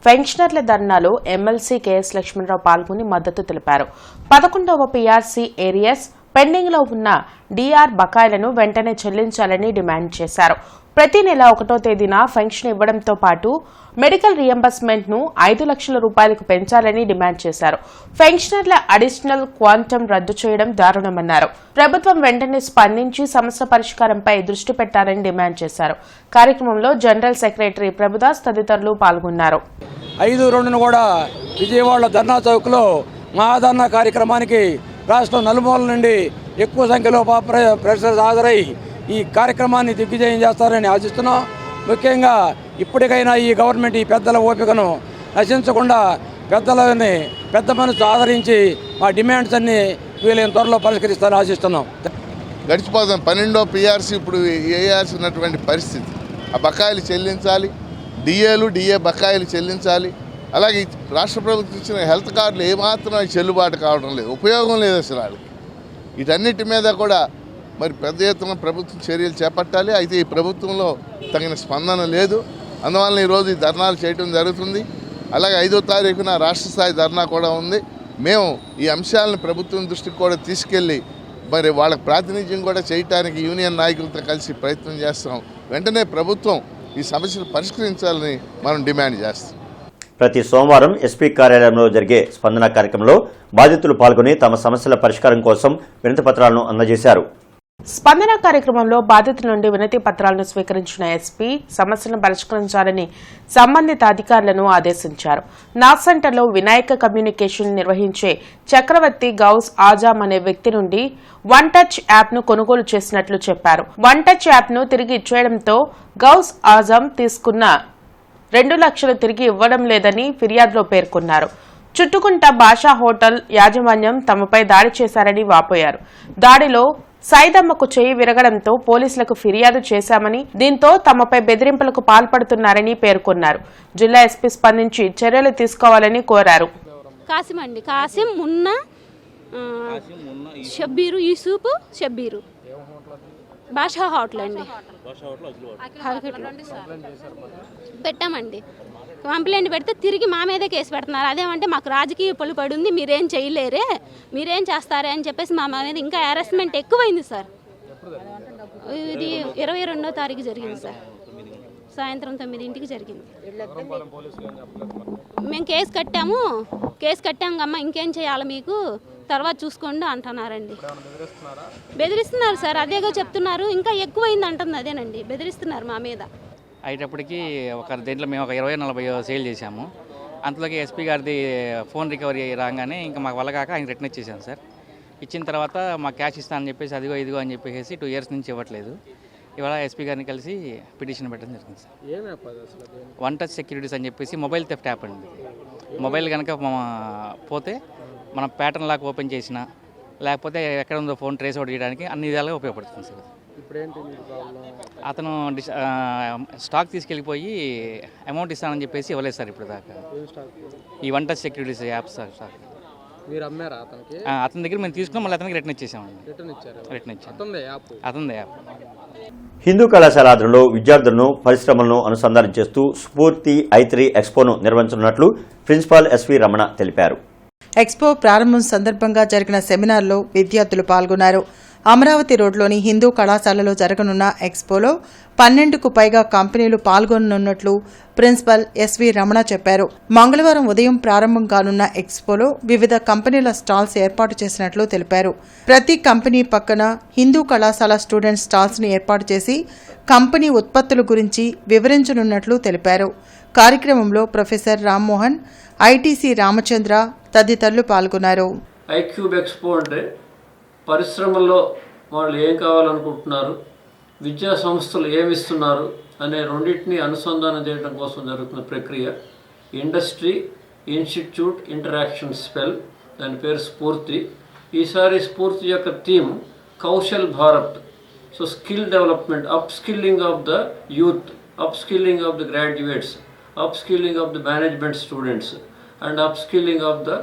Speaker 2: పెన్షనర్ల ధర్నాలో ఎమ్మెల్సీ కెఎస్ లక్ష్మణరావు పాల్గొని మద్దతు తెలిపారు. 11వ పీఆర్సీ ఏరియస్ పెండింగ్లో ఉన్న డీఆర్ బకాయిలను వెంటనే చెల్లించాలని డిమాండ్ చేశారు. ప్రతి నెల 1వ తేదీన పెన్షన్ ఇవ్వడంతో పాటు మెడికల్ రియంబర్స్మెంట్ ను 5 లక్షల రూపాయలకు పెంచాలని డిమాండ్ చేశారు. పెన్షనర్ల అడిషనల్ క్వాంటం రద్దు చేయడం దారుణమన్నారు. ప్రభుత్వం వెంటనే స్పందించి సమస్య పరిష్కారంపై దృష్టి పెట్టాలని డిమాండ్ చేశారు. కార్యక్రమంలో జనరల్ సెక్రటరీ ప్రభుదాస్ తదితరులు పాల్గొన్నారు.
Speaker 12: 5/2 కూడా విజయవాడ ధర్నా చౌక్లో మహాధర్నా కార్యక్రమానికి రాష్ట్రం నలుమూలల నుండి ఎక్కువ సంఖ్యలో ప్రెషర్స్ హాజరై ఈ కార్యక్రమాన్ని దిగ్విజయం చేస్తారని ఆశిస్తున్నాం. ముఖ్యంగా ఇప్పటికైనా ఈ గవర్నమెంట్ ఈ పెద్దల ఓపికను నశించకుండా పెద్ద మనసు ఆదరించి మా డిమాండ్స్ అన్ని వీలైన త్వరలో పరిష్కరిస్తారని ఆశిస్తున్నాం.
Speaker 9: గడిచిపోతాం 12వ పీఆర్సీ ఇప్పుడు వేయాల్సినటువంటి పరిస్థితి. ఆ బకాయిలు చెల్లించాలి, డిఏ బకాయిలు చెల్లించాలి. అలాగే రాష్ట్ర ప్రభుత్వం ఇచ్చిన హెల్త్ కార్డులు ఏమాత్రం చెల్లుబాటు కావడం లేదు, ఉపయోగం లేదు అసలు వాళ్ళకి. వీటన్నిటి మీద కూడా మరి పెద్ద ఎత్తున ప్రభుత్వం చర్యలు చేపట్టాలి. అయితే ఈ ప్రభుత్వంలో తగిన స్పందన లేదు. అందువల్ల ఈరోజు ఈ ధర్నాలు చేయడం జరుగుతుంది. అలాగే 5వ తారీఖున రాష్ట్ర స్థాయి ధర్నా కూడా ఉంది. మేము ఈ అంశాలను ప్రభుత్వం దృష్టికి కూడా తీసుకెళ్ళి మరి వాళ్ళకి ప్రాతినిధ్యం కూడా చేయడానికి యూనియన్ నాయకులతో కలిసి ప్రయత్నం చేస్తాం. వెంటనే ప్రభుత్వం ఈ సమస్యను పరిష్కరించాలని మనం డిమాండ్ చేస్తాం.
Speaker 1: ప్రతి సోమవారం ఎస్పీ కార్యాలయంలో జరిగే స్పందన కార్యక్రమంలో బాధితులు పాల్గొని తమ సమస్యల పరిష్కారం కోసం వినతి పత్రాలను అందజేశారు.
Speaker 2: స్పందన కార్యక్రమంలో బాధితుల నుండి వినతి పత్రాలను స్వీకరించిన ఎస్పీ సమస్యలను పరిష్కరించాలని సంబంధిత అధికారులను ఆదేశించారు. నాగ్ సెంటర్లో వినాయక కమ్యూనికేషన్ నిర్వహించే చక్రవర్తి గౌస్ ఆజాం అనే వ్యక్తి నుండి వన్ టచ్ యాప్ ను కొనుగోలు చేసినట్లు చెప్పారు. వన్ టచ్ యాప్ ను తిరిగి ఇచ్చేయడంతో గౌస్ ఆజాం తీసుకున్న 2 లక్షలు తిరిగి ఇవ్వడం లేదని ఫిర్యాదులో పేర్కొన్నారు. చుట్టుకుంట భాషా హోటల్ యాజమాన్యం తమపై దాడి చేశారని వాపోయారు. దాడిలో సైదమ్మకు చేయి విరగడంతో పోలీసులకు ఫిర్యాదు చేశామని, దీంతో తమపై బెదిరింపులకు పాల్పడుతున్నారని పేర్కొన్నారు. జిల్లా ఎస్పీ స్పందించి చర్యలు తీసుకోవాలని కోరారు.
Speaker 13: కాసిం మున్నా షబ్బీరు యూసుఫ్ షబ్బీరు భాషా హోటల్ అండి పెట్టామండి. కంప్లైంట్ పెడితే తిరిగి మా మీదే కేసు పెడుతున్నారు. అదేమంటే మాకు రాజకీయ పలుపడి ఉంది, మీరేం చేయలేరే, మీరేం చేస్తారే అని చెప్పేసి మా మీద ఇంకా హెరాస్మెంట్ ఎక్కువైంది సార్. ఇది 22వ తారీఖు జరిగింది సార్, సాయంత్రం 9ంటికి జరిగింది. మేము కేసు కట్టాము అమ్మ, ఇంకేం చేయాలి మీకు, తర్వాత చూసుకోండి అంటున్నారండి. బెదిరిస్తున్నారు సార్, అదేగా చెప్తున్నారు. ఇంకా ఎక్కువైంది అంటుంది, అదేనండి బెదిరిస్తున్నారు మా మీద.
Speaker 14: అయ్యేటప్పటికి దీంట్లో మేము 20-40 సేల్ చేశాము. అంతలోకి ఎస్పీ గారిది ఫోన్ రికవరీ రాగానే ఇంకా మాకు వల్ల కాక ఆయన రిటర్న్ ఇచ్చేసాను సార్. ఇచ్చిన తర్వాత మాకు క్యాష్ ఇస్తానని చెప్పేసి అదిగో ఇదిగో అని చెప్పేసి 2 ఇయర్స్ నుంచి ఇవ్వట్లేదు. ఇవాళ ఎస్పీ గారిని కలిసి పిటిషన్ పెట్టడం జరిగింది సార్.
Speaker 4: ఏం యాప్ అది అసలు?
Speaker 14: వన్ టచ్ సెక్యూరిటీస్ అని చెప్పేసి మొబైల్ థెఫ్ట్ యాప్ అండి. మొబైల్ కనుక పోతే మనం ప్యాటర్న్ లాక్ ఓపెన్ చేసినా లేకపోతే ఎక్కడ ఉందో ఫోన్ ట్రేస్ అవుట్ చేయడానికి అన్ని విధాలుగా ఉపయోగపడుతుంది సార్.
Speaker 4: ఇప్పుడేంటి ప్రాబ్లం?
Speaker 14: అతను స్టాక్ తీసుకెళ్ళిపోయి అమౌంట్ ఇస్తానని చెప్పేసి ఇవ్వలేదు సార్ ఇప్పుడు దాకా. ఈ one touch securities app sir.
Speaker 4: మీరు అమ్మారా అతనికి?
Speaker 14: అతని దగ్గర మేము తీసుకున్నాం, మళ్ళీ అతనికి రిటర్న్ ఇచ్చేసామండి.
Speaker 4: రిటర్న్ ఇచ్చారు?
Speaker 14: రిటర్న్ ఇచ్చాం.
Speaker 4: అతనిదే యాప్.
Speaker 1: హిందూ కళాశాల ఆధ్వర్యంలో విద్యార్థులను పరిశ్రమలను అనుసంధానం చేస్తూ స్ఫూర్తి I3 ఎక్స్పోను నిర్వహించనున్నట్లు ప్రిన్సిపాల్ ఎస్వి రమణ తెలిపారు.
Speaker 5: ఎక్స్పో ప్రారంభం సందర్భంగా జరిగిన సెమినార్లో విద్యార్థులు పాల్గొన్నారు. అమరావతి రోడ్లోని హిందూ కళాశాలలో జరగనున్న ఎక్స్పోలో 12కు పైగా కంపెనీలు పాల్గొననున్నట్లు ప్రిన్సిపల్ ఎస్వి రమణ చెప్పారు. మంగళవారం ఉదయం ప్రారంభం కానున్న ఎక్స్పోలో వివిధ కంపెనీల స్టాల్స్ ఏర్పాటు చేసినట్లు తెలిపారు. ప్రతి కంపెనీ పక్కన హిందూ కళాశాల స్టూడెంట్ స్టాల్స్ ను ఏర్పాటు చేసి కంపెనీ ఉత్పత్తుల గురించి వివరించనున్నట్లు తెలిపారు. కార్యక్రమంలో ప్రొఫెసర్ రామ్మోహన్, ఐటీసీ రామచంద్ర తదితరులు పాల్గొన్నారు.
Speaker 15: ఐక్యూబ్ ఎక్స్పో అంటే పరిశ్రమల్లో వాళ్ళు ఏం కావాలనుకుంటున్నారు, విద్యా సంస్థలు ఏమిస్తున్నారు అనే రెండింటినీ అనుసంధానం చేయడం కోసం జరుగుతున్న ప్రక్రియ. ఇండస్ట్రీ ఇన్స్టిట్యూట్ ఇంటరాక్షన్ స్పెల్, దాని పేరు స్ఫూర్తి. ఈసారి స్ఫూర్తి యొక్క theme Kaushal Bharat. So skill development, up skilling of the youth, up skilling of the graduates, up skilling of the management students and up skilling of the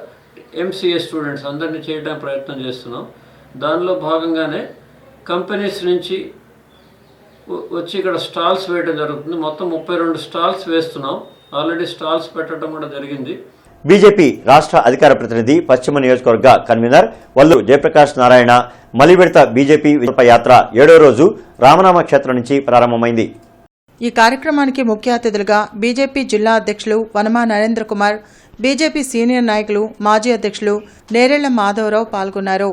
Speaker 15: MCA students అందరినీ చేయడానికి ప్రయత్నం చేస్తున్నాం. దానిలో భాగంగానే కంపెనీస్ నుంచి వచ్చి ఇక్కడ స్టాల్స్ వేయడం జరుగుతుంది. మొత్తం 32 స్టాల్స్ వేస్తున్నాం. ఆల్రెడీ స్టాల్స్ పెట్టడం కూడా జరిగింది.
Speaker 1: బీజేపీ రాష్ట్ర అధికార ప్రతినిధి, పశ్చిమ నియోజకవర్గ కన్వీనర్ వల్లూరు జయప్రకాష్ నారాయణ మలివిడత బీజేపీ యాత్ర 7వ రోజు రామనామ క్షేత్రం నుంచి ప్రారంభమైంది.
Speaker 5: ఈ కార్యక్రమానికి ముఖ్య అతిథులుగా బీజేపీ జిల్లా అధ్యక్షులు వనమా నరేంద్ర కుమార్, బీజేపీ సీనియర్ నాయకులు మాజీ అధ్యక్షులు నేరెళ్ల మాధవరావు పాల్గొన్నారు.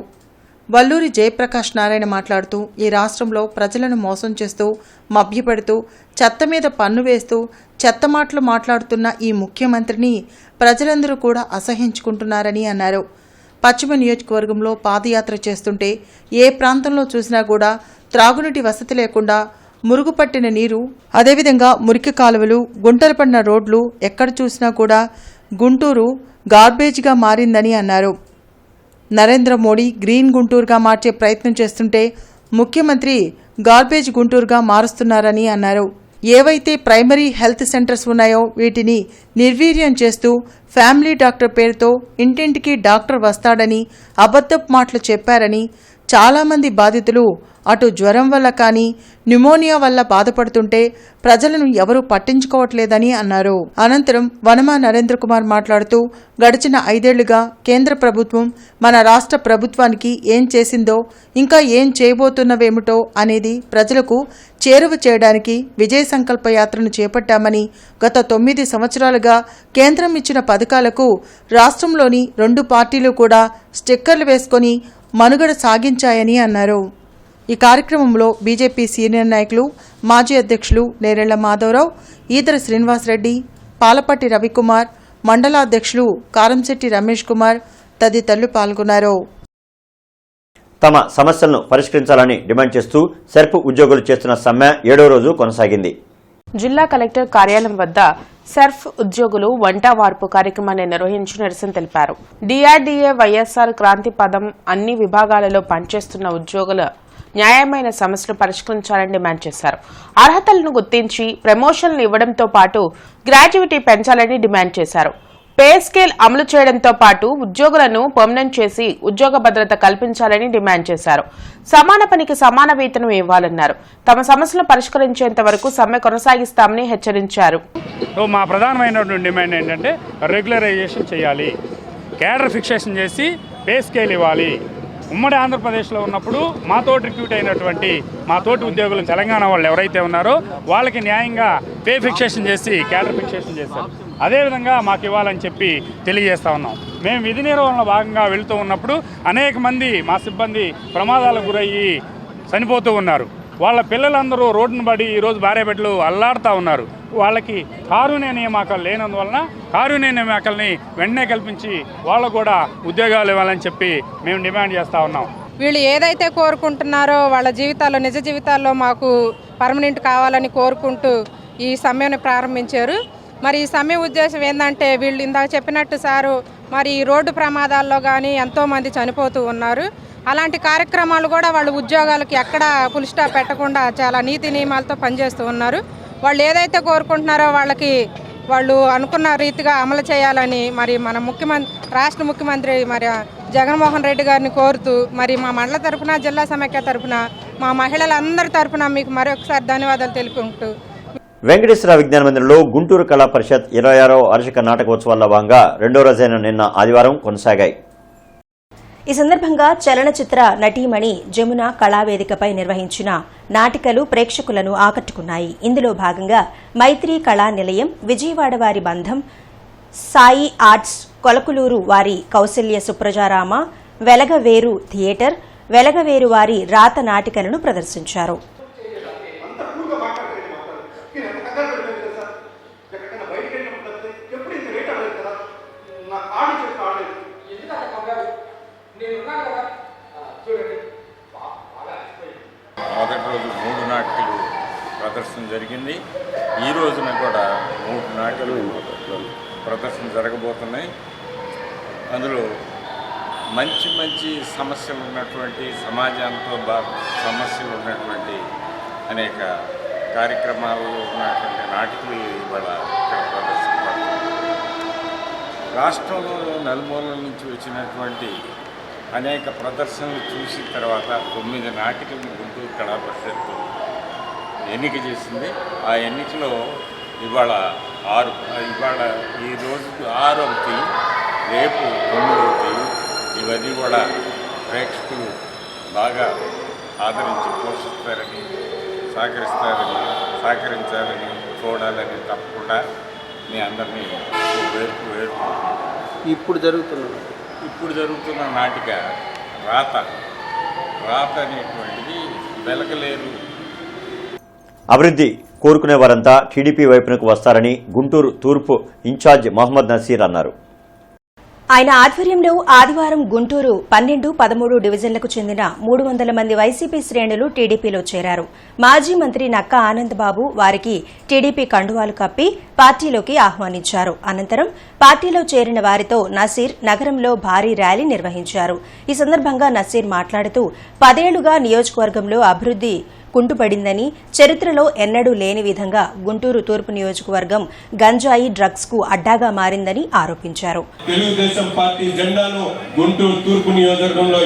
Speaker 5: వల్లూరి జయప్రకాష్ నారాయణ మాట్లాడుతూ ఈ రాష్ట్రంలో ప్రజలను మోసం చేస్తూ, మభ్యపెడుతూ, చెత్త మీద పన్ను వేస్తూ, చెత్త మాటలు మాట్లాడుతున్న ఈ ముఖ్యమంత్రిని ప్రజలందరూ కూడా అసహ్యించుకుంటున్నారని అన్నారు. పశ్చిమ నియోజకవర్గంలో పాదయాత్ర చేస్తుంటే ఏ ప్రాంతంలో చూసినా కూడా త్రాగునీటి వసతి లేకుండా, మురుగుపట్టిన నీరు, అదేవిధంగా మురికి కాలువలు, గుంటలు పడిన రోడ్లు ఎక్కడ చూసినా కూడా గుంటూరు గార్బేజ్గా మారిందని అన్నారు. నరేంద్ర మోడీ గ్రీన్ గుంటూరుగా మార్చే ప్రయత్నం చేస్తుంటే ముఖ్యమంత్రి గార్బేజ్ గుంటూరుగా మారుస్తున్నారని అన్నారు. ఏవైతే ప్రైమరీ హెల్త్ సెంటర్స్ ఉన్నాయో వీటిని నిర్వీర్యం చేస్తూ ఫ్యామిలీ డాక్టర్ పేరుతో ఇంటింటికి డాక్టర్ వస్తాడని అబద్ధపు మాటలు చెప్పారని, చాలామంది బాధితులు అటు జ్వరం వల్ల కానీ న్యూమోనియా వల్ల బాధపడుతుంటే ప్రజలను ఎవరూ పట్టించుకోవట్లేదని అన్నారు. అనంతరం వనమా నరేంద్ర కుమార్ మాట్లాడుతూ గడిచిన 5 ఏళ్లుగా కేంద్ర ప్రభుత్వం మన రాష్ట్ర ప్రభుత్వానికి ఏం చేసిందో, ఇంకా ఏం చేయబోతున్నవేమిటో అనేది ప్రజలకు చేరువ చేయడానికి విజయ సంకల్ప యాత్రను చేపట్టామని, గత 9 సంవత్సరాలుగా కేంద్రం ఇచ్చిన పథకాలకు రాష్ట్రంలోని 2 పార్టీలు కూడా స్టిక్కర్లు వేసుకొని మనుగడ సాగించాయని అన్నారు. ఈ కార్యక్రమంలో బీజేపీ సీనియర్ నాయకులు, మాజీ అధ్యక్షులు నేరెళ్ల మాధవరావు, ఈదర శ్రీనివాసరెడ్డి, పాలపట్టి రవికుమార్, మండలాధ్యక్షులు కారంశెట్టి రమేష్ కుమార్ తదితరులు పాల్గొన్నారు.
Speaker 1: తమ సమస్యలను పరిష్కరించాలని డిమాండ్ చేస్తూ సెర్ప్ ఉద్యోగులు చేస్తున్న సమ్మె 7వ రోజు కొనసాగింది.
Speaker 2: జిల్లా కలెక్టర్ కార్యాలయం వద్ద సెర్ఫ్ ఉద్యోగులు వంట వార్పు కార్యక్రమాన్ని నిర్వహించి నిరసన తెలిపారు. డిఆర్డీఏ వైఎస్ఆర్ క్రాంతి పదం అన్ని విభాగాలలో పనిచేస్తున్న ఉద్యోగుల న్యాయమైన సమస్యలు పరిష్కరించాలని డిమాండ్ చేశారు. అర్హతలను గుర్తించి ప్రమోషన్లు ఇవ్వడంతో పాటు గ్రాడ్యుయేటీ పెంచాలని డిమాండ్ చేశారు. పే స్కేల్ అమలు చేయడంతో పాటు ఉద్యోగులను పర్మనెంట్ చేసి ఉద్యోగ భద్రత కల్పించాలని డిమాండ్ చేశారు. సమాన పనికి సమాన వేతనం ఇవ్వాలన్నారు. తమ సమస్యలను పరిష్కరించేంత వరకు సమ్మె కొనసాగిస్తామని హెచ్చరించారు.
Speaker 6: మా ప్రధానమైనటువంటి డిమాండ్ ఏంటంటే రెగ్యులరైజేషన్ చేయాలి, క్యాడర్ ఫిక్సేషన్ చేసి పే స్కేల్ ఇవ్వాలి. ఉమ్మడి ఆంధ్రప్రదేశ్లో ఉన్నప్పుడు మాతోటి రిక్రూట్ అయినటువంటి మా తోటి ఉద్యోగులు తెలంగాణ వాళ్ళు ఎవరైతే ఉన్నారో వాళ్ళకి న్యాయంగా పే ఫిక్సేషన్ చేసి క్యాడర్ ఫిక్సేషన్ చేశారు. అదేవిధంగా మాకు ఇవ్వాలని చెప్పి తెలియజేస్తూ ఉన్నాం. మేము విధి నిర్వహణలో భాగంగా వెళుతూ ఉన్నప్పుడు అనేక మంది మా సిబ్బంది ప్రమాదాలకు గురయ్యి చనిపోతూ ఉన్నారు. వాళ్ళ పిల్లలందరూ రోడ్డును పడి ఈరోజు భార్యాబిడ్డలు అల్లాడుతూ ఉన్నారు. వాళ్ళకి కారుణ్య నియామకాలు లేనందువలన కారుణ్య నియామకాలని వెంటనే కల్పించి వాళ్ళకు కూడా ఉద్యోగాలు ఇవ్వాలని చెప్పి మేము డిమాండ్ చేస్తూ ఉన్నాం.
Speaker 16: వీళ్ళు ఏదైతే కోరుకుంటున్నారో వాళ్ళ జీవితాల్లో నిజ జీవితాల్లో మాకు పర్మనెంట్ కావాలని కోరుకుంటూ ఈ సమ్మెను ప్రారంభించారు. మరి ఈ సమ్మె ఉద్దేశం ఏంటంటే వీళ్ళు ఇందాక చెప్పినట్టు సారు మరి ఈ రోడ్డు ప్రమాదాల్లో కానీ ఎంతోమంది చనిపోతూ ఉన్నారు. అలాంటి కార్యక్రమాలు కూడా వాళ్ళు ఉద్యోగాలకు ఎక్కడ ఫుల్ స్టాప్ పెట్టకుండా చాలా నీతి నియమాలతో పనిచేస్తూ ఉన్నారు. వాళ్ళు ఏదైతే కోరుకుంటున్నారో వాళ్ళు అనుకున్న రీతిగా అమలు చేయాలని మరి మన రాష్ట్ర ముఖ్యమంత్రి మరి జగన్మోహన్ రెడ్డి గారిని కోరుతూ మరి మా మండల తరఫున జిల్లా సమైక్య తరఫున మా మహిళలందరి తరఫున మీకు మరొకసారి ధన్యవాదాలు తెలుపుకుంటూ
Speaker 1: వెంకటేశ్వర విజ్ఞాన మందిరంలో గుంటూరు కళా పరిషత్ 26వ వార్షిక నాటకోత్సవాల్లో భాగంగా రెండో రోజైన నిన్న ఆదివారం కొనసాగాయి.
Speaker 17: ఈ సందర్భంగా చలనచిత్ర నటీమణి జమున కళావేదికపై నిర్వహించిన నాటికలు ప్రేక్షకులను ఆకట్టుకున్నాయి. ఇందులో భాగంగా మైత్రి కళా నిలయం, విజయవాడ వారి బంధం, సాయి ఆర్ట్స్ కొలకులూరు వారి కౌశల్య సుప్రజారామ, వెలగవేరు థియేటర్, వెలగవేరు వారి రాత నాటికలను ప్రదర్శించారు.
Speaker 18: మొదటి రోజు 3 నాటికలు ప్రదర్శన జరిగింది. ఈ రోజున కూడా 3 నాటికలు ప్రదర్శన జరగబోతున్నాయి. అందులో మంచి మంచి సమస్యలు ఉన్నటువంటి సమాజంతో సమస్యలు ఉన్నటువంటి అనేక కార్యక్రమాల్లో ఉన్నటువంటి నాటికలు ఇవాళ ఇక్కడ ప్రదర్శించబడుతుంది. రాష్ట్రంలో నలుమూలల నుంచి వచ్చినటువంటి అనేక ప్రదర్శనలు చూసిన తర్వాత 9 నాటికలను గుంటూరు కళా పరిషత్ ఎన్నిక చేసింది. ఆ ఎన్నికలో ఇవాళ ఈ రోజుకి 6 అవుతాయి, రేపు 9 అవుతాయి. ఇవన్నీ కూడా ప్రేక్షకులు బాగా ఆదరించి పోషిస్తారని, సహకరించాలని, చూడాలని తప్పకుండా మీ అందరినీ వేడుకుంటున్నాను. ఇప్పుడు జరుగుతున్న నాటిక రాత అనేటువంటిది వెలగలేరు.
Speaker 1: అభివృద్ధి కోరుకునే వారంతా టీడీపీ వైపునకు వస్తారని గుంటూరు తూర్పు ఇన్ఛార్జ్ మహమ్మద్ నసీర్ అన్నారు.
Speaker 17: ఆయన ఆధ్వర్యంలో ఆదివారం గుంటూరు 12, 13 డివిజన్లకు చెందిన 300 మంది వైసీపీ శ్రేణులు టీడీపీలో చేరారు. మాజీ మంత్రి నక్కా ఆనందబాబు వారికి టీడీపీ కండువాలు కప్పి పార్టీలోకి ఆహ్వానించారు. అనంతరం పార్టీలో చేరిన వారితో నసీర్ నగరంలో భారీ ర్యాలీ నిర్వహించారు. ఈ సందర్భంగా నసీర్ మాట్లాడుతూ 10 ఏళ్లుగా నియోజకవర్గంలో అభివృద్ధి కుంటుపడిందని, చరిత్రలో ఎన్నడూ లేని విధంగా గుంటూరు తూర్పు నియోజకవర్గం గంజాయి, డ్రగ్స్ కు అడ్డాగా మారిందని ఆరోపించారు.
Speaker 19: తెలుగుదేశం పార్టీ జెండాను గుంటూరు తూర్పు నియోజకవర్గంలో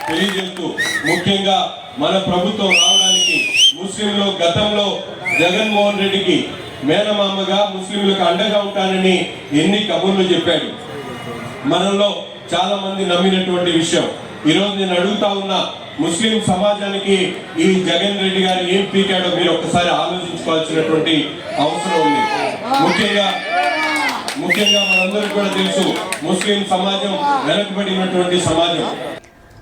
Speaker 19: తెలియజేస్తూ, ముఖ్యంగా మన ప్రభుత్వం రావడానికి ముస్లింలు గతంలో జగన్మోహన్ రెడ్డికి మేనమామగా ముస్లింలకు అండగా ఉంటానని ఎన్ని కబుర్లు చెప్పాడు. మనలో చాలా మంది నమ్మినటువంటి విషయం. ఈరోజు నేను అడుగుతా ఉన్నా, ముస్లిం సమాజానికి ఈ జగన్ రెడ్డి గారు ఏం పీకాడో మీరు ఒక్కసారి ఆలోచించుకోవాల్సినటువంటి అవసరం ఉంది. ముఖ్యంగా మనందరికీ కూడా తెలుసు, ముస్లిం సమాజం వెనకబడినటువంటి సమాజం.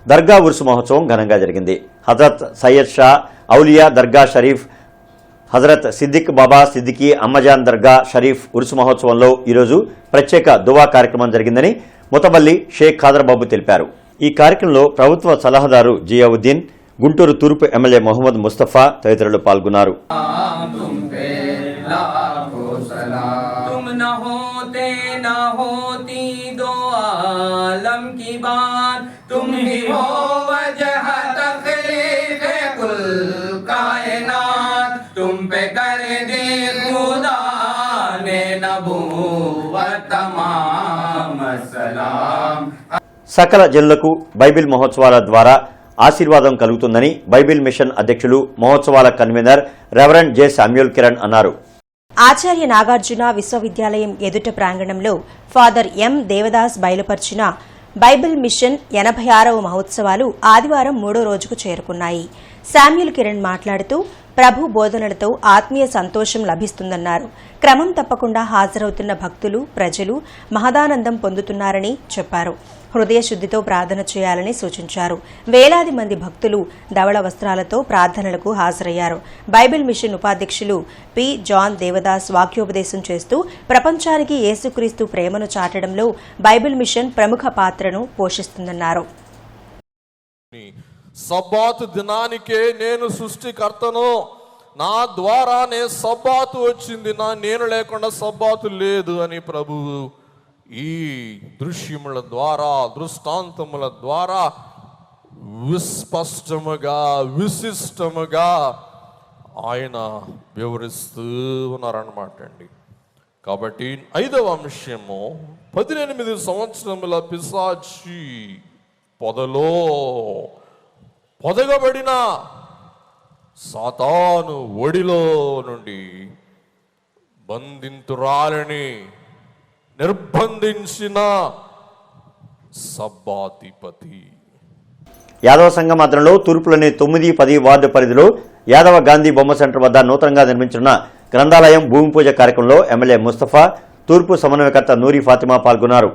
Speaker 1: దర్గా ఉర్సు మహోత్సవం ఘనంగా జరిగింది. హజరత్ సయ్యద్ షా ఔలియా దర్గా షరీఫ్, హజరత్ సిద్దిక్ బాబా సిద్దికీ అమ్మజాన్ దర్గా షరీఫ్ ఉర్సు మహోత్సవంలో ఈరోజు ప్రత్యేక దువా కార్యక్రమం జరిగిందని ముతవల్లి షేక్ ఖాదర్ బాబు తెలిపారు. ఈ కార్యక్రమంలో ప్రభుత్వ సలహాదారు జియావుద్దీన్, గుంటూరు తూర్పు ఎమ్మెల్యే మొహమ్మద్ ముస్తఫా తదితరులు పాల్గొన్నారు. సకల జనులకు బైబిల్ మహోత్సవాల ద్వారా ఆశీర్వాదం కలుగుతుందని బైబిల్ మిషన్ అధ్యక్షులు, మహోత్సవాల convener reverend J Samuel Kiran అన్నారు.
Speaker 17: ఆచార్య నాగార్జున విశ్వవిద్యాలయం ఎదుట ప్రాంగణంలో ఫాదర్ ఎం దేవదాస్ బయలుపరిచిన బైబిల్ మిషన్ 86వ మహోత్సవాలు ఆదివారం 3వ రోజుకు చేరుకున్నాయి. శామ్యూల్ కిరణ్ మాట్లాడుతూ, ప్రభు బోధనలతో ఆత్మీయ సంతోషం లభిస్తుందన్నారు. క్రమం తప్పకుండా హాజరవుతున్న భక్తులు, ప్రజలు మహదానందం పొందుతున్నారని చెప్పారు. హృదయ శుద్ధితో ప్రార్థన చేయాలని సూచించారు. వేలాది మంది భక్తులు ధవళ వస్త్రాలతో ప్రార్థనలకు హాజరయ్యారు. బైబిల్ మిషన్ ఉపాధ్యక్షులు పి. జాన్ దేవదాస్ వాక్యోపదేశం చేస్తూ ప్రపంచానికి యేసుక్రీస్తు ప్రేమను చాటడంలో బైబిల్ మిషన్ ప్రముఖ పాత్రను పోషిస్తుందన్నారు.
Speaker 20: సబ్బాతు దినానికే నేను సృష్టికర్తను, నా ద్వారానే సబ్బాతు వచ్చింది, నేను లేకుండా సబ్బాతు లేదు అని ప్రభువు ఈ దృశ్యముల ద్వారా దృష్టాంతముల ద్వారా విస్పష్టముగా విశిష్టముగా ఆయన వివరిస్తూ ఉన్నారన్నమాట అండి. కాబట్టి 5వ అంశము 18 సంవత్సరముల పిశాచి పొదలో పొదగబడిన సాతాను ఒడిలో నుండి బంధింతురాలని నిర్బంధించిన సబ్బాధిపతి.
Speaker 1: యాదవ సంఘం ఆధ్వర్యంలో తూర్పులోని 9, 10 వార్డు పరిధిలో యాదవ గాంధీ బొమ్మ సెంటర్ వద్ద నూతనంగా నిర్మించిన గ్రంథాలయం భూమి పూజ కార్యక్రమంలో ఎమ్మెల్యే ముస్తఫా, తూర్పు సమన్వయకర్త నూరి ఫాతిమా పాల్గొన్నారు.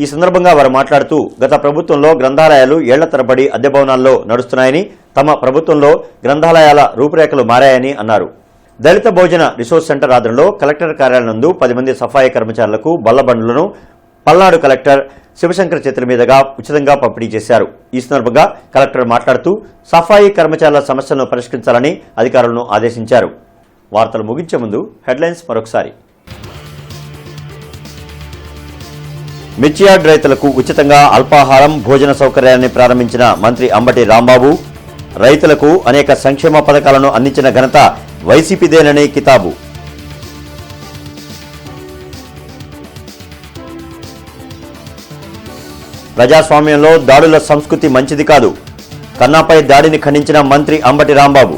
Speaker 1: ఈ సందర్భంగా వారు మాట్లాడుతూ గత ప్రభుత్వంలో గ్రంథాలయాలు ఏళ్ల తరబడి అద్దె భవనాల్లో నడుస్తున్నాయని, తమ ప్రభుత్వంలో గ్రంథాలయాల రూపురేఖలు మారాయని అన్నారు. దళిత భోజన రిసోర్స్ సెంటర్ ఆధ్వర్యంలో కలెక్టర్ కార్యాలయం నందు 10 మంది సఫాయి కర్మచారులకు బల్లబండ్లను పల్నాడు కలెక్టర్ శివశంకర్ చేతుల మీదుగా ఉచితంగా పంపిణీ చేశారు. ఈ సందర్భంగా కలెక్టర్ మాట్లాడుతూ సఫాయి కర్మచారుల సమస్యలను పరిష్కరించాలని అధికారులను ఆదేశించారు. వార్తలు ముగించే ముందు హెడ్లైన్స్ మరొకసారి. మిర్చియార్డ్ రైతులకు ఉచితంగా అల్పాహారం, భోజన సౌకర్యాన్ని ప్రారంభించిన మంత్రి అంబటి రాంబాబు. రైతులకు అనేక సంక్షేమ పథకాలను అందించిన ఘనత వైసీపీదేనని కితాబు. ప్రజాస్వామ్యంలో దాడుల సంస్కృతి మంచిది కాదు. కన్నాపై దాడిని ఖండించిన మంత్రి అంబటి రాంబాబు.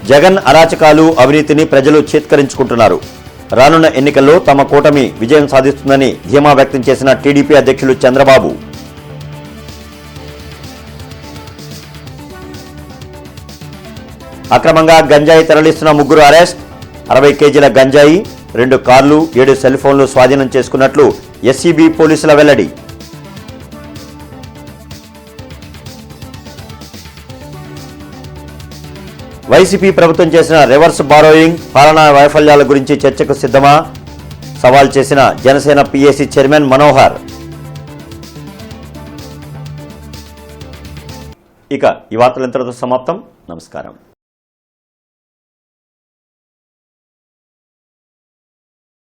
Speaker 1: జగన్ అరాచకాలు, అవినీతిని ప్రజలు చేత్కరించుకుంటున్నారు. రానున్న ఎన్నికల్లో తమ కూటమి విజయం సాధిస్తుందని ధీమా వ్యక్తం చేసిన టీడీపీ అధ్యక్షులు చంద్రబాబు. అక్రమంగా గంజాయి తరలిస్తున్న 3 అరెస్ట్. 60 కేజీల గంజాయి, 2 కార్లు, 7 సెల్ ఫోన్లు స్వాధీనం చేసుకున్నట్లు ఎస్సీబీ పోలీసుల వెల్లడి. వైసీపీ ప్రభుత్వం చేసిన రివర్స్ బారోయింగ్, పాలనా వైఫల్యాల గురించి చర్చకు సిద్ధమా? సవాల్ చేసిన జనసేన పీఏసీ చైర్మన్ మనోహర్. ఇక ఈ వార్తలు ఇంతటితో సమాప్తం. నమస్కారం.